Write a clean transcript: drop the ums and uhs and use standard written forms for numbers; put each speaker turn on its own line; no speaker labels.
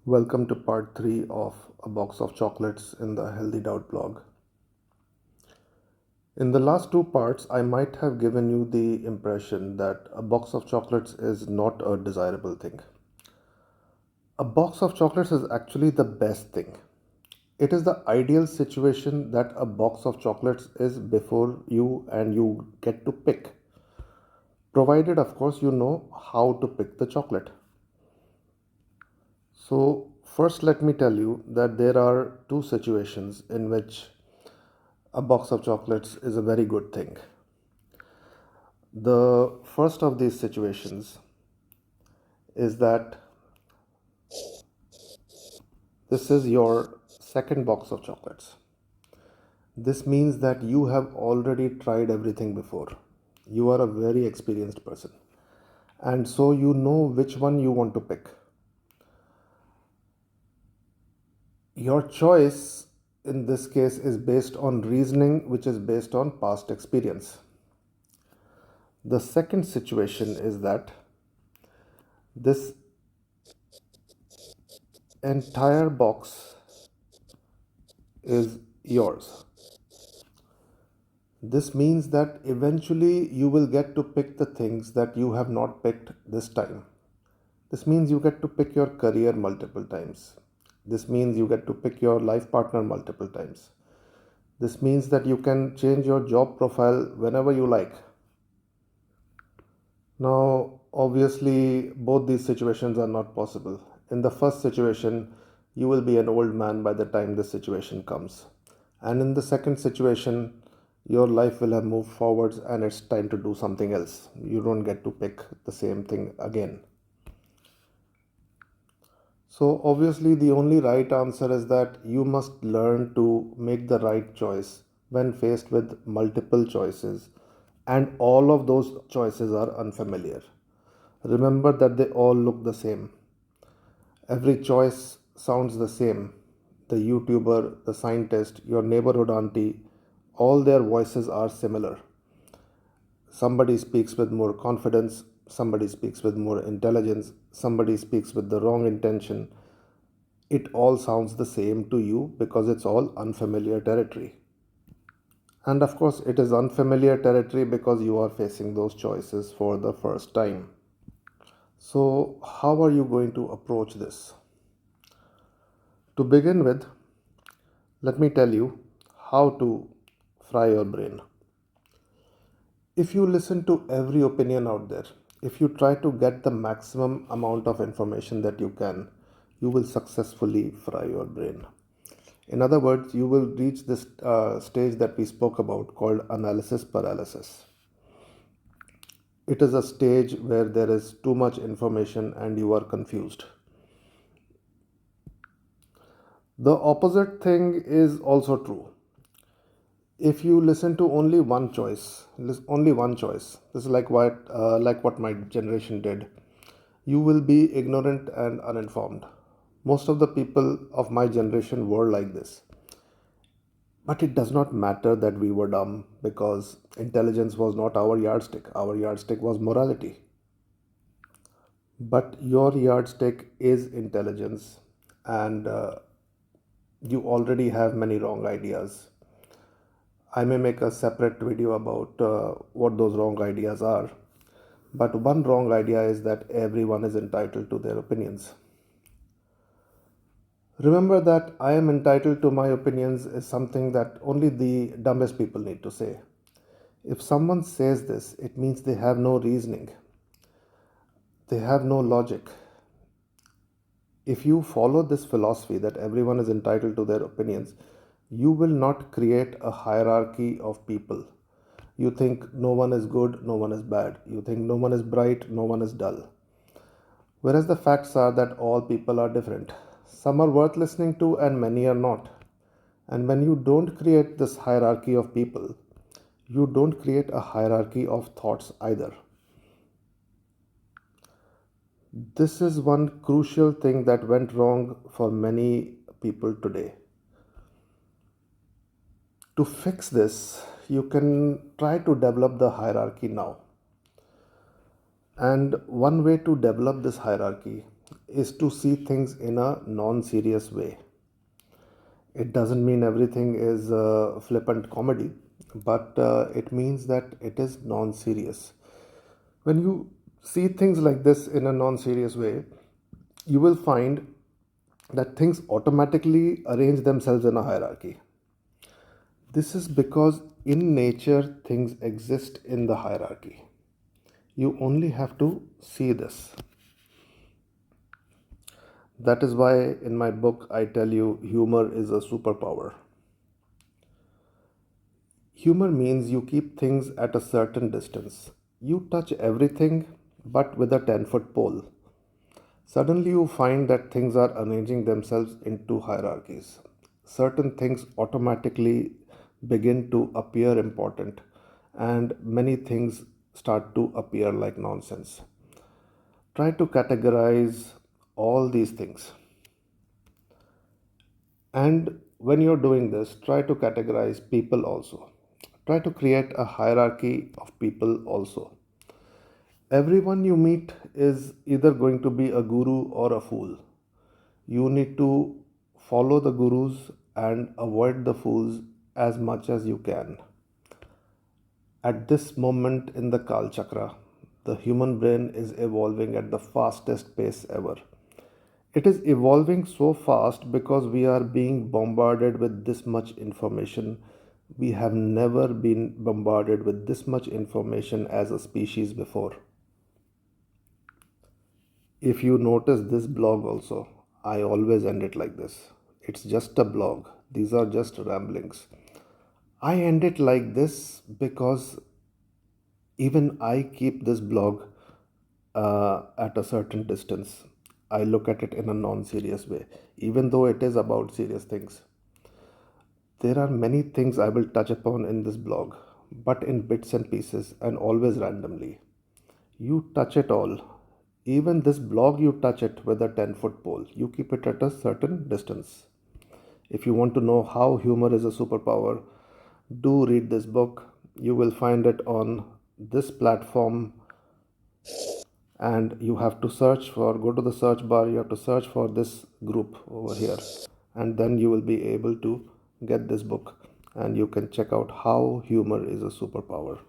Welcome to part 3 of A Box of Chocolates in the Healthy Doubt blog. In the last two parts, I might have given you the impression that a box of chocolates is not a desirable thing. A box of chocolates is actually the best thing. It is the ideal situation that a box of chocolates is before you and you get to pick. Provided, of course, you know how to pick the chocolate. So, first, let me tell you that there are two situations in which a box of chocolates is a very good thing. The first of these situations is that this is your second box of chocolates. This means that you have already tried everything before. You are a very experienced person. And so you know which one you want to pick. Your choice in this case is based on reasoning, which is based on past experience. The second situation is that this entire box is yours. This means that eventually you will get to pick the things that you have not picked this time. This means you get to pick your career multiple times. This means you get to pick your life partner multiple times. This means that you can change your job profile whenever you like. Now, obviously, both these situations are not possible. In the first situation, you will be an old man by the time this situation comes. And in the second situation, your life will have moved forwards and it's time to do something else. You don't get to pick the same thing again. So, obviously, the only right answer is that you must learn to make the right choice when faced with multiple choices, and all of those choices are unfamiliar. Remember that they all look the same. Every choice sounds the same. The YouTuber, the scientist, your neighborhood auntie, all their voices are similar. Somebody speaks with more confidence, somebody speaks with more intelligence, somebody speaks with the wrong intention. It all sounds the same to you because it's all unfamiliar territory. And of course, it is unfamiliar territory because you are facing those choices for the first time. So, how are you going to approach this? To begin with, let me tell you how to fry your brain. If you listen to every opinion out there, if you try to get the maximum amount of information that you can, you will successfully fry your brain. In other words, you will reach this stage that we spoke about called analysis paralysis. It is a stage where there is too much information and you are confused. The opposite thing is also true. If you listen to only one choice, this is like what my generation did, you will be ignorant and uninformed. Most of the people of my generation were like this. But it does not matter that we were dumb because intelligence was not our yardstick. Our yardstick was morality. But your yardstick is intelligence, and you already have many wrong ideas. I may make a separate video about what those wrong ideas are. But one wrong idea is that everyone is entitled to their opinions. Remember that I am entitled to my opinions is something that only the dumbest people need to say. If someone says this, it means they have no reasoning, they have no logic. If you follow this philosophy that everyone is entitled to their opinions, you will not create a hierarchy of people. You think no one is good, no one is bad. You think no one is bright, no one is dull. Whereas the facts are that all people are different. Some are worth listening to and many are not. And when you don't create this hierarchy of people, you don't create a hierarchy of thoughts either. This is one crucial thing that went wrong for many people today. To fix this, you can try to develop the hierarchy now. And one way to develop this hierarchy is to see things in a non serious way. It doesn't mean everything is flippant comedy, but it means that it is non serious. When you see things like this in a non serious way, you will find that things automatically arrange themselves in a hierarchy. This is because in nature things exist in the hierarchy. You only have to see this. That is why in my book I tell you humor is a superpower. Humor means you keep things at a certain distance. You touch everything but with a 10-foot pole. Suddenly you find that things are arranging themselves into hierarchies. Certain things automatically begin to appear important, and many things start to appear like nonsense. Try to categorize all these things. And when you're doing this, try to categorize people also. Try to create a hierarchy of people also. Everyone you meet is either going to be a guru or a fool. You need to follow the gurus and avoid the fools as much as you can. At this moment in the Kal Chakra, the human brain is evolving at the fastest pace ever. It is evolving so fast because we are being bombarded with this much information. We have never been bombarded with this much information as a species before. If you notice this blog also, I always end it like this. It's just a blog. These are just ramblings. I end it like this because even I keep this blog at a certain distance. I look at it in a non serious way, even though it is about serious things. There are many things I will touch upon in this blog, but in bits and pieces and always randomly. You touch it all. Even this blog, you touch it with a 10-foot pole. You keep it at a certain distance. If you want to know how humor is a superpower, do read this book. You will find it on this platform, and you have to search for, go to the search bar, you have to search for this group over here, and then you will be able to get this book and you can check out how humor is a superpower.